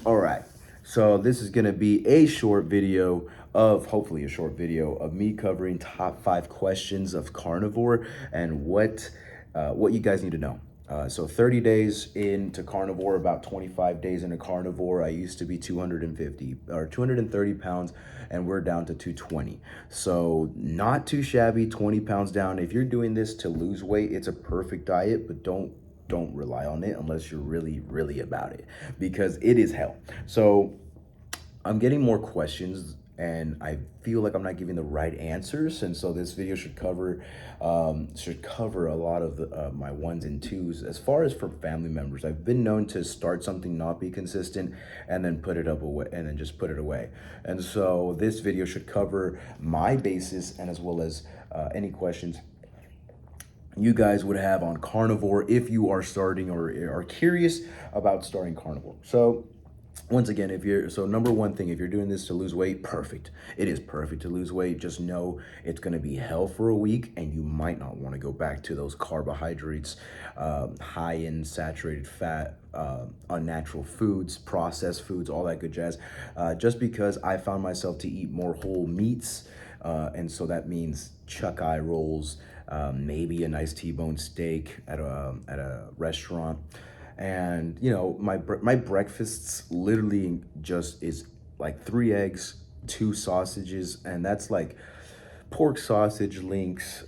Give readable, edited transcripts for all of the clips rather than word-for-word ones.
All right. So this is going to be a short video of, hopefully a short video of me covering top 5 questions of carnivore and what you guys need to know. So 30 days into carnivore, about 25 days into carnivore, I used to be 250 or 230 pounds, and we're down to 220. So not too shabby, 20 pounds down. If you're doing this to lose weight, it's a perfect diet, but don't rely on it unless you're really about it, because it is hell. So I'm getting more questions and I feel like I'm not giving the right answers, and so this video should cover a lot of my ones and twos. As far as for family members, I've been known to start something, not be consistent, and then put it up away and then just put it away. And so this video should cover my basis, and as well as any questions you guys would have on carnivore if you are starting or are curious about starting carnivore. So once again, number one thing, if you're doing this to lose weight, perfect. It is perfect to lose weight. Just know it's going to be hell for a week, and you might not want to go back to those carbohydrates, high in saturated fat, unnatural foods, processed foods, all that good jazz. Just because I found myself to eat more whole meats, and so that means chuck eye rolls, maybe a nice T-bone steak at a restaurant. And my breakfasts literally just is like 3 eggs, 2 sausages, and that's like pork sausage links,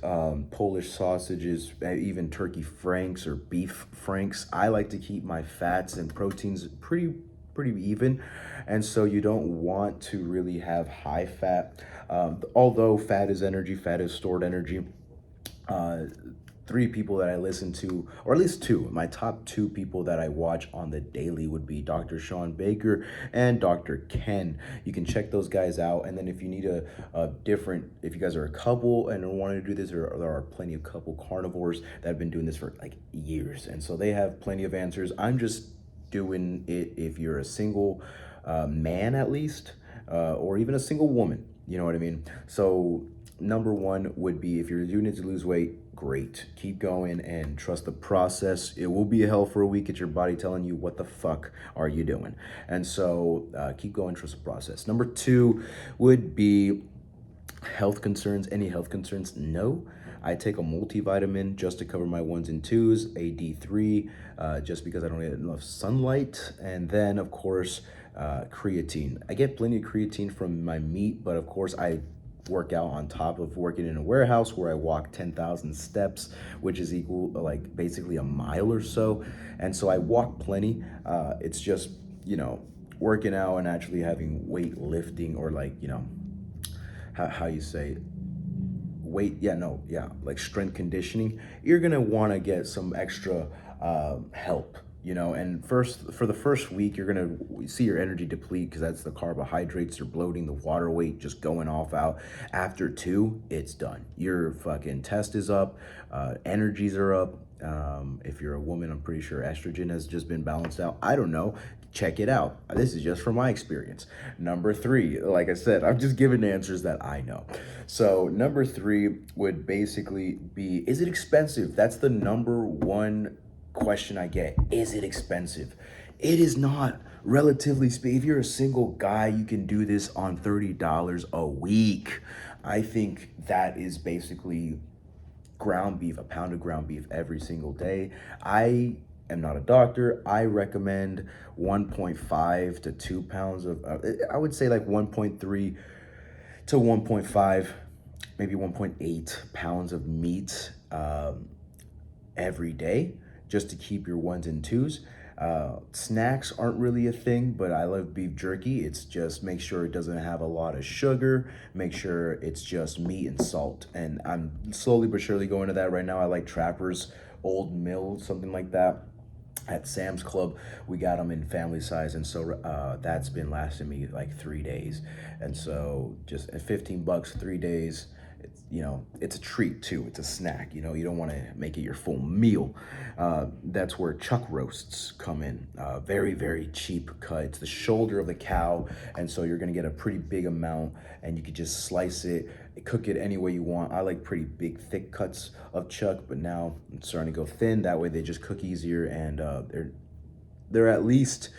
Polish sausages, even turkey franks or beef franks. I like to keep my fats and proteins pretty even, and so you don't want to really have high fat. Although fat is energy, fat is stored energy. Uh, 3 people that I listen to, or at least two, my top 2 people that I watch on the daily would be Dr. Sean Baker and Dr. Ken. You can check those guys out. And then if you need if you guys are a couple and are wanting to do this, there are plenty of couple carnivores that have been doing this for like years. And so they have plenty of answers. I'm just doing it if you're a single man, at least, or even a single woman. You know what I mean? So number one would be, if you're doing it to lose weight, great. Keep going and trust the process. It will be a hell for a week. It's your body telling you, what the fuck are you doing? And so keep going, trust the process. Number two would be health concerns. Any health concerns? No. I take a multivitamin just to cover my ones and twos, a D3, just because I don't get enough sunlight. And then, of course, creatine. I get plenty of creatine from my meat, but of course, I work out on top of working in a warehouse where I walk 10,000 steps, which is equal like basically a mile or so. And so I walk plenty. It's just, working out and actually having weight lifting, or like, how you say weight, yeah, no, yeah, like strength conditioning. You're gonna want to get some extra help, and for the first week you're gonna see your energy deplete, because that's the carbohydrates, you're bloating, the water weight just going off out. After 2, it's done. Your fucking test is up, energies are up. If you're a woman, I'm pretty sure estrogen has just been balanced out. I don't know. Check it out. This is just from my experience. Number 3, like I said, I'm just giving answers that I know. So number 3 would basically be, is it expensive? That's the number one question I get. Is it expensive? It is not. Relatively speaking, if you're a single guy, you can do this on $30 a week. I think that is basically ground beef, a pound of ground beef every single day. I am not a doctor. I recommend 1.5 to 2 pounds of, I would say like 1.3 to 1.5, maybe 1.8 pounds of meat every day, just to keep your ones and twos. Snacks aren't really a thing, but I love beef jerky. It's just, make sure it doesn't have a lot of sugar. Make sure it's just meat and salt. And I'm slowly but surely going to that right now. I like Trapper's Old Mill, something like that. At Sam's Club, we got them in family size, and so that's been lasting me like 3 days. And so just at $15, 3 days, it's a treat too. It's a snack. You don't want to make it your full meal. That's where chuck roasts come in. Very, very cheap cut. It's the shoulder of the cow, and so you're gonna get a pretty big amount, and you could just slice it, cook it any way you want. I like pretty big, thick cuts of chuck, but now I'm starting to go thin. That way they just cook easier, and they're at least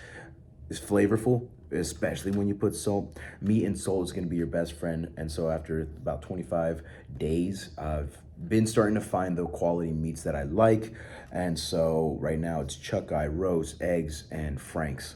is flavorful, especially when you put salt. Meat and salt is going to be your best friend. And so after about 25 days, I've been starting to find the quality meats that I like. And so right now it's chuck eye, roast, eggs, and Frank's.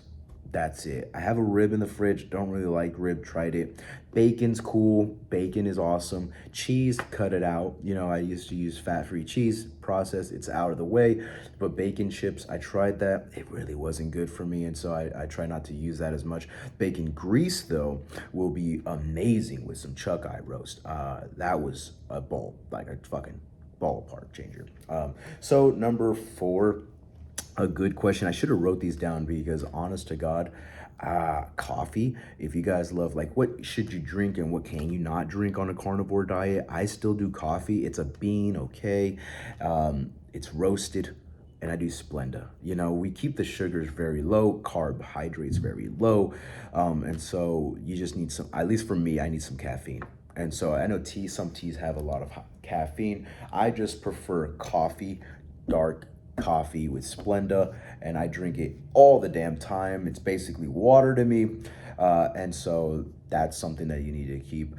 That's it. I have a rib in the fridge. Don't really like rib. Tried it. Bacon's cool. Bacon is awesome. Cheese, cut it out. You know, I used to use fat-free cheese. Processed, it's out of the way. But bacon chips, I tried that. It really wasn't good for me, and so I try not to use that as much. Bacon grease, though, will be amazing with some chuck eye roast. That was a ball, like a fucking ballpark changer. So number 4, a good question. I should have wrote these down because honest to God, coffee. If you guys love like what should you drink and what can you not drink on a carnivore diet, I still do coffee. It's a bean, okay. It's roasted, and I do Splenda. You know, we keep the sugars very low, carbohydrates very low, and so you just need some. At least for me, I need some caffeine. And so I know some teas have a lot of caffeine. I just prefer coffee, dark coffee with Splenda, and I drink it all the damn time. It's basically water to me. And so that's something that you need to keep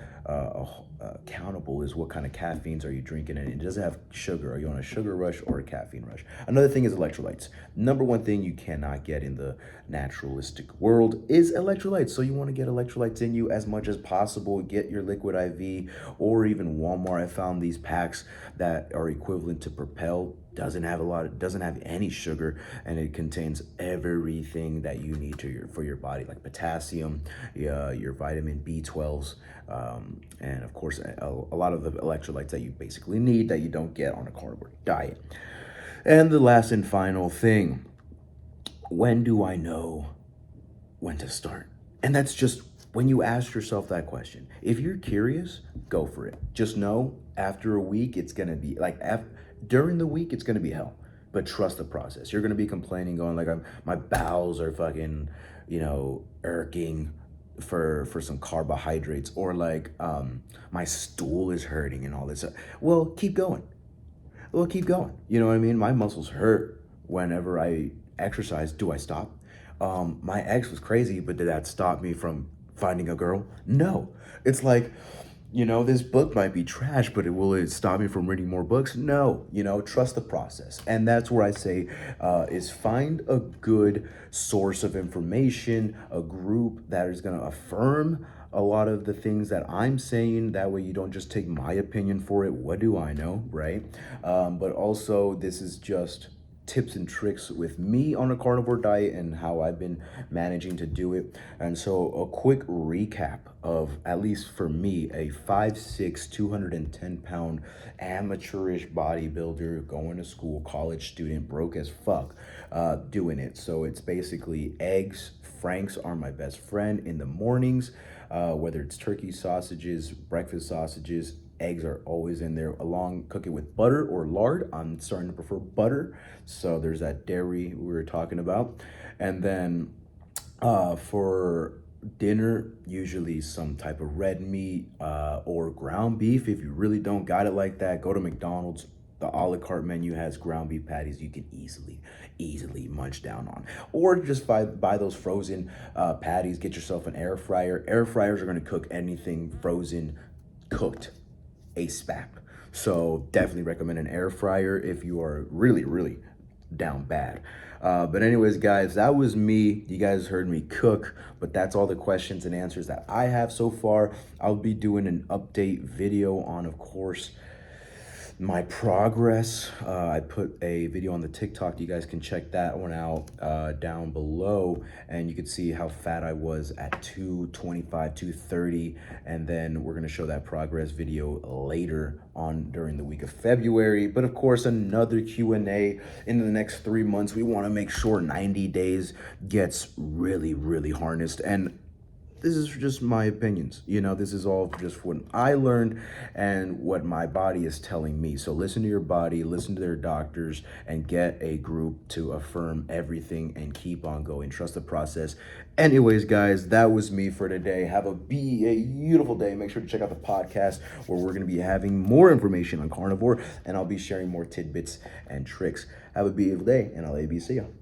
accountable, is what kind of caffeines are you drinking, and it doesn't have sugar. Are you on a sugar rush or a caffeine rush? Another thing is electrolytes. Number one thing you cannot get in the naturalistic world is electrolytes. So you want to get electrolytes in you as much as possible. Get your liquid IV, or even Walmart. I found these packs that are equivalent to Propel. Doesn't have any sugar, and it contains everything that you need for your body, like potassium, your vitamin B12s, and of course a lot of the electrolytes that you basically need that you don't get on a carnivore diet. And the last and final thing, when do I know when to start? And that's just when you ask yourself that question. If you're curious, go for it. Just know after a week, it's gonna be like during the week, it's gonna be hell. But trust the process. You're gonna be complaining, going like, my bowels are fucking, irking for some carbohydrates, or like my stool is hurting and all this. Well, keep going. Well, keep going. You know what I mean? My muscles hurt whenever I exercise. Do I stop? My ex was crazy, but did that stop me from finding a girl? No. It's like, this book might be trash, but will it stop me from reading more books? No. Trust the process. And that's where I say is find a good source of information, a group that is going to affirm a lot of the things that I'm saying. That way you don't just take my opinion for it. What do I know, right? But also, this is just tips and tricks with me on a carnivore diet and how I've been managing to do it. And so a quick recap of, at least for me, a 5'6", 210-pound amateurish bodybuilder, going to school, college student, broke as fuck, doing it. So it's basically eggs. Franks are my best friend in the mornings, whether it's turkey sausages, breakfast sausages. Eggs are always in there, along cook it with butter or lard. I'm starting to prefer butter, so there's that dairy we were talking about. And then for dinner, usually some type of red meat or ground beef. If you really don't got it like that, go to McDonald's. The a la carte menu has ground beef patties you can easily munch down on. Or just buy those frozen patties. Get yourself an air fryer. Air fryers are going to cook anything frozen cooked ASAP. So definitely recommend an air fryer if you are really down bad. But anyways, guys, that was me. You guys heard me cook, but that's all the questions and answers that I have so far. I'll be doing an update video on, of course, my progress. I put a video on the TikTok. You guys can check that one out down below, and you can see how fat I was at 225, 230, and then we're gonna show that progress video later on during the week of February. But of course, another Q&A in the next 3 months. We want to make sure 90 days gets really harnessed, and this is just my opinions. This is all just what I learned and what my body is telling me. So listen to your body, listen to their doctors, and get a group to affirm everything and keep on going. Trust the process. Anyways, guys, that was me for today. Have a beautiful day. Make sure to check out the podcast where we're going to be having more information on carnivore, and I'll be sharing more tidbits and tricks. Have a beautiful day, and I'll see you.